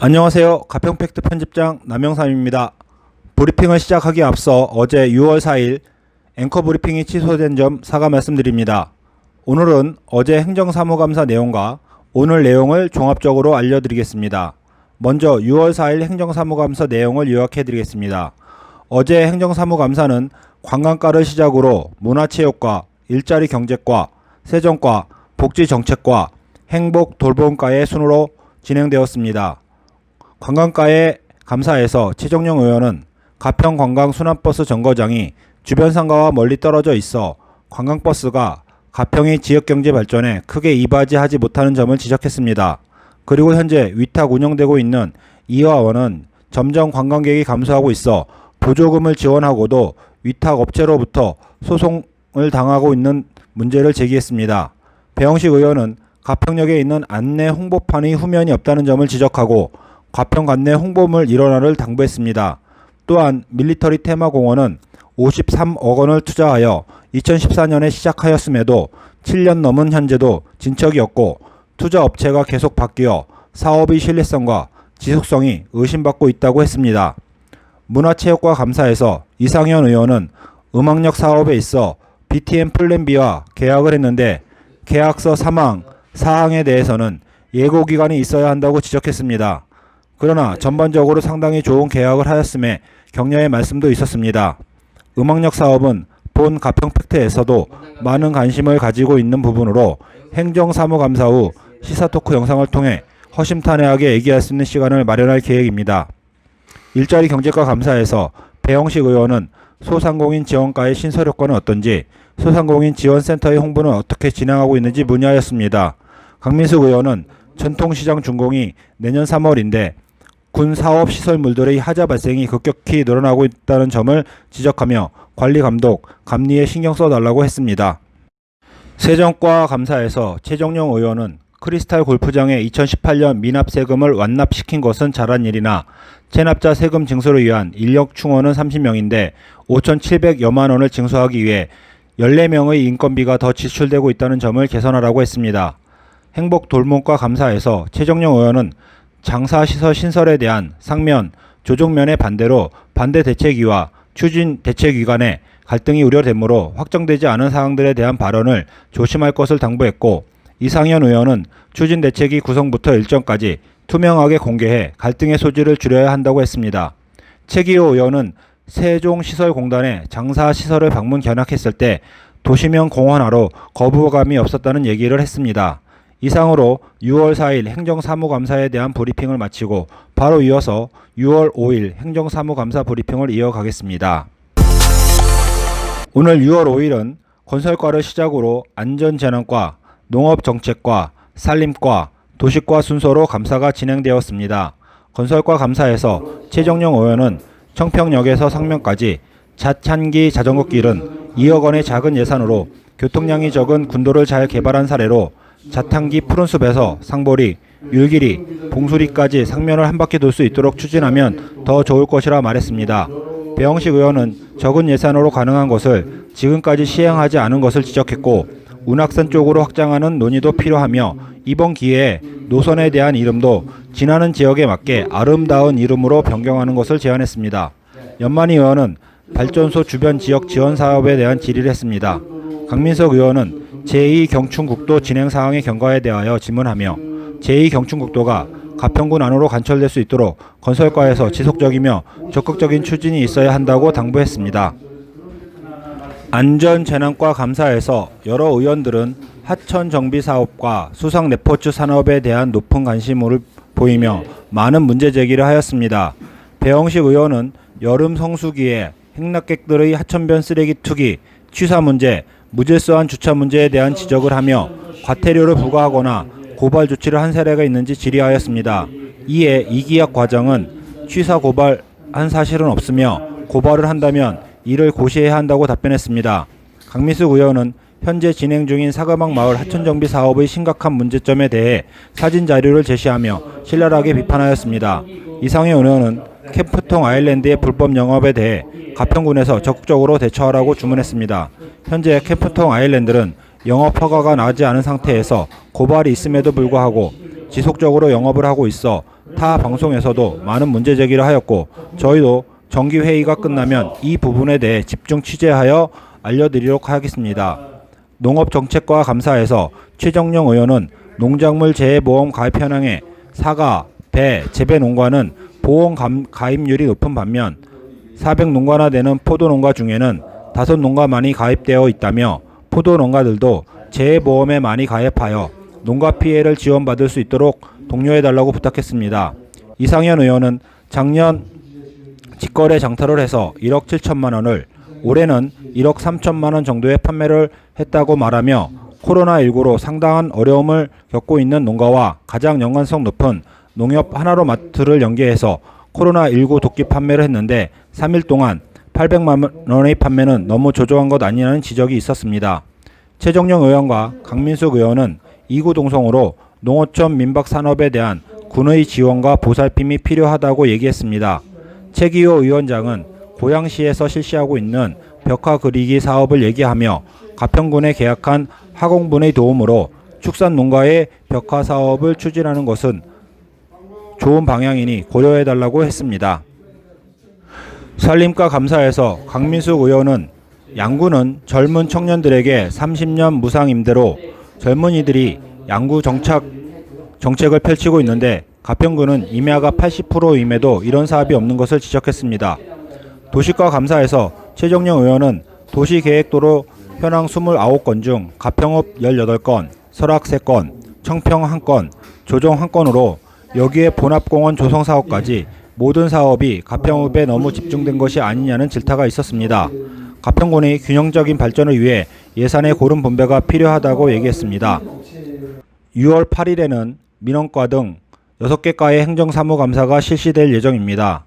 안녕하세요. 가평팩트 편집장 남영삼입니다. 브리핑을 시작하기에 앞서 어제 6월 4일 앵커 브리핑이 취소된 점 사과 말씀드립니다. 오늘은 어제 행정사무감사 내용과 오늘 내용을 종합적으로 알려드리겠습니다. 먼저 6월 4일 행정사무감사 내용을 요약해드리겠습니다. 어제 행정사무감사는 관광과를 시작으로 문화체육과, 일자리경제과, 세정과, 복지정책과, 행복돌봄과의 순으로 진행되었습니다. 관광과의 감사에서 최정용 의원은 가평 관광 순환버스 정거장이 주변 상가와 멀리 떨어져 있어 관광버스가 가평의 지역경제 발전에 크게 이바지하지 못하는 점을 지적했습니다. 그리고 현재 위탁 운영되고 있는 이화원은 점점 관광객이 감소하고 있어 보조금을 지원하고도 위탁 업체로부터 소송을 당하고 있는 문제를 제기했습니다. 배영식 의원은 가평역에 있는 안내 홍보판의 후면이 없다는 점을 지적하고 가평 관내 홍보물 일원화를 당부했습니다. 또한 밀리터리 테마공원은 53억 원을 투자하여 2014년에 시작하였음에도 7년 넘은 현재도 진척이 없고 투자 업체가 계속 바뀌어 사업의 신뢰성과 지속성이 의심받고 있다고 했습니다. 문화체육과 감사에서 이상현 의원은 음악역 사업에 있어 BTM 플랜 B와 계약을 했는데 계약서 사항에 대해서는 예고기간이 있어야 한다고 지적했습니다. 그러나 전반적으로 상당히 좋은 계약을 하였음에 격려의 말씀도 있었습니다. 음악역 사업은 본 가평팩트에서도 많은 관심을 가지고 있는 부분으로 행정사무감사 후 시사토크 영상을 통해 허심탄회하게 얘기할 수 있는 시간을 마련할 계획입니다. 일자리 경제과 감사에서 배영식 의원은 소상공인 지원과의 신설 효과는 어떤지, 소상공인 지원센터의 홍보는 어떻게 진행하고 있는지 문의하였습니다. 강민숙 의원은 전통시장 준공이 내년 3월인데 군 사업 시설물들의 하자 발생이 급격히 늘어나고 있다는 점을 지적하며 관리 감독, 감리에 신경 써달라고 했습니다. 세정과 감사에서 최정용 의원은 크리스탈 골프장에 2018년 미납 세금을 완납시킨 것은 잘한 일이나 체납자 세금 징수를 위한 인력 충원은 30명인데 5,700여만 원을 징수하기 위해 14명의 인건비가 더 지출되고 있다는 점을 개선하라고 했습니다. 행복돌봄과 감사에서 최정용 의원은 장사시설 신설에 대한 상면, 조정면의 반대로 반대 대책위와 추진 대책위 간의 갈등이 우려되므로 확정되지 않은 사항들에 대한 발언을 조심할 것을 당부했고, 이상현 의원은 추진 대책위 구성부터 일정까지 투명하게 공개해 갈등의 소지를 줄여야 한다고 했습니다. 최기호 의원은 세종시설공단에 장사시설을 방문 견학했을 때 도시명 공원화로 거부감이 없었다는 얘기를 했습니다. 이상으로 6월 4일 행정사무감사에 대한 브리핑을 마치고 바로 이어서 6월 5일 행정사무감사 브리핑을 이어가겠습니다. 오늘 6월 5일은 건설과를 시작으로 안전재난과, 농업정책과, 산림과, 도시과 순서로 감사가 진행되었습니다. 건설과 감사에서 최정용 의원은 청평역에서 상면까지 자찬기 자전거길은 2억 원의 작은 예산으로 교통량이 적은 군도를 잘 개발한 사례로 자탄기 푸른숲에서 상보리, 율길이, 봉수리까지 상면을 한 바퀴 돌 수 있도록 추진하면 더 좋을 것이라 말했습니다. 배영식 의원은 적은 예산으로 가능한 것을 지금까지 시행하지 않은 것을 지적했고, 운악산 쪽으로 확장하는 논의도 필요하며 이번 기회에 노선에 대한 이름도 지나는 지역에 맞게 아름다운 이름으로 변경하는 것을 제안했습니다. 연만희 의원은 발전소 주변 지역 지원 사업에 대한 질의를 했습니다. 강민석 의원은 제2경춘국도 진행 사항의 경과에 대하여 질문하며 제2경춘국도가 가평군 안으로 관철될 수 있도록 건설과에서 지속적이며 적극적인 추진이 있어야 한다고 당부했습니다. 안전재난과 감사에서 여러 의원들은 하천 정비 사업과 수상 레포츠 산업에 대한 높은 관심을 보이며 많은 문제 제기를 하였습니다. 배영식 의원은 여름 성수기에 행락객들의 하천변 쓰레기 투기, 취사 문제, 무질서한 주차 문제에 대한 지적을 하며 과태료를 부과하거나 고발 조치를 한 사례가 있는지 질의하였습니다. 이에 이기학 과장은 취사 고발한 사실은 없으며 고발을 한다면 이를 고시해야 한다고 답변했습니다. 강민숙 의원은 현재 진행 중인 사가방 마을 하천정비 사업의 심각한 문제점에 대해 사진 자료를 제시하며 신랄하게 비판하였습니다. 이상의 의원은 캠프통 아일랜드의 불법 영업에 대해 가평군에서 적극적으로 대처하라고 주문했습니다. 현재 캠프통 아일랜드는 영업 허가가 나지 않은 상태에서 고발이 있음에도 불구하고 지속적으로 영업을 하고 있어 타 방송에서도 많은 문제 제기를 하였고 저희도 정기회의가 끝나면 이 부분에 대해 집중 취재하여 알려드리도록 하겠습니다. 농업정책과 감사에서 최정령 의원은 농작물 재해보험 가입 현황에 사과, 배, 재배농가는 보험 가입률이 높은 반면 400농가나 되는 포도농가 중에는 5농가만이 가입되어 있다며 포도농가들도 재해보험에 많이 가입하여 농가 피해를 지원받을 수 있도록 독려해달라고 부탁했습니다. 이상현 의원은 작년 직거래 장터를 해서 1억 7천만 원을 올해는 1억 3천만 원 정도의 판매를 했다고 말하며 코로나19로 상당한 어려움을 겪고 있는 농가와 가장 연관성 높은 농협 하나로마트를 연계해서 코로나19 도끼 판매를 했는데 3일 동안 800만 원의 판매는 너무 조조한 것 아니냐는 지적이 있었습니다. 최정령 의원과 강민숙 의원은 이구동성으로 농어촌 민박 산업에 대한 군의 지원과 보살핌이 필요하다고 얘기했습니다. 최기호 위원장은 고양시에서 실시하고 있는 벽화 그리기 사업을 얘기하며 가평군에 계약한 화공분의 도움으로 축산농가의 벽화 사업을 추진하는 것은 좋은 방향이니 고려해달라고 했습니다. 산림과 감사에서 강민숙 의원은 양구는 젊은 청년들에게 30년 무상 임대로 젊은이들이 양구 정책을 펼치고 있는데 가평군은 임야가 80%임에도 이런 사업이 없는 것을 지적했습니다. 도시과 감사에서 최정령 의원은 도시계획도로 현황 29건 중 가평읍 18건, 설악 3건, 청평 1건, 조정 1건으로 여기에 본합공원 조성 사업까지 모든 사업이 가평읍에 너무 집중된 것이 아니냐는 질타가 있었습니다. 가평군이 균형적인 발전을 위해 예산의 고른 분배가 필요하다고 얘기했습니다. 6월 8일에는 민원과 등 6개 과의 행정사무감사가 실시될 예정입니다.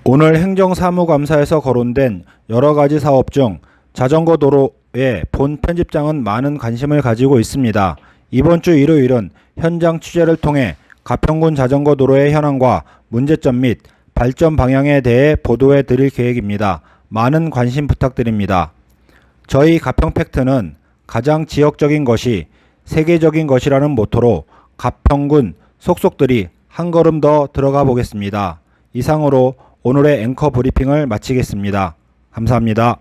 오늘 행정사무감사에서 거론된 여러가지 사업 중 자전거 도로의 본 편집장은 많은 관심을 가지고 있습니다. 이번 주 일요일은 현장 취재를 통해 가평군 자전거 도로의 현황과 문제점 및 발전 방향에 대해 보도해 드릴 계획입니다. 많은 관심 부탁드립니다. 저희 가평팩트는 가장 지역적인 것이 세계적인 것이라는 모토로 가평군 속속들이 한 걸음 더 들어가 보겠습니다. 이상으로 오늘의 앵커 브리핑을 마치겠습니다. 감사합니다.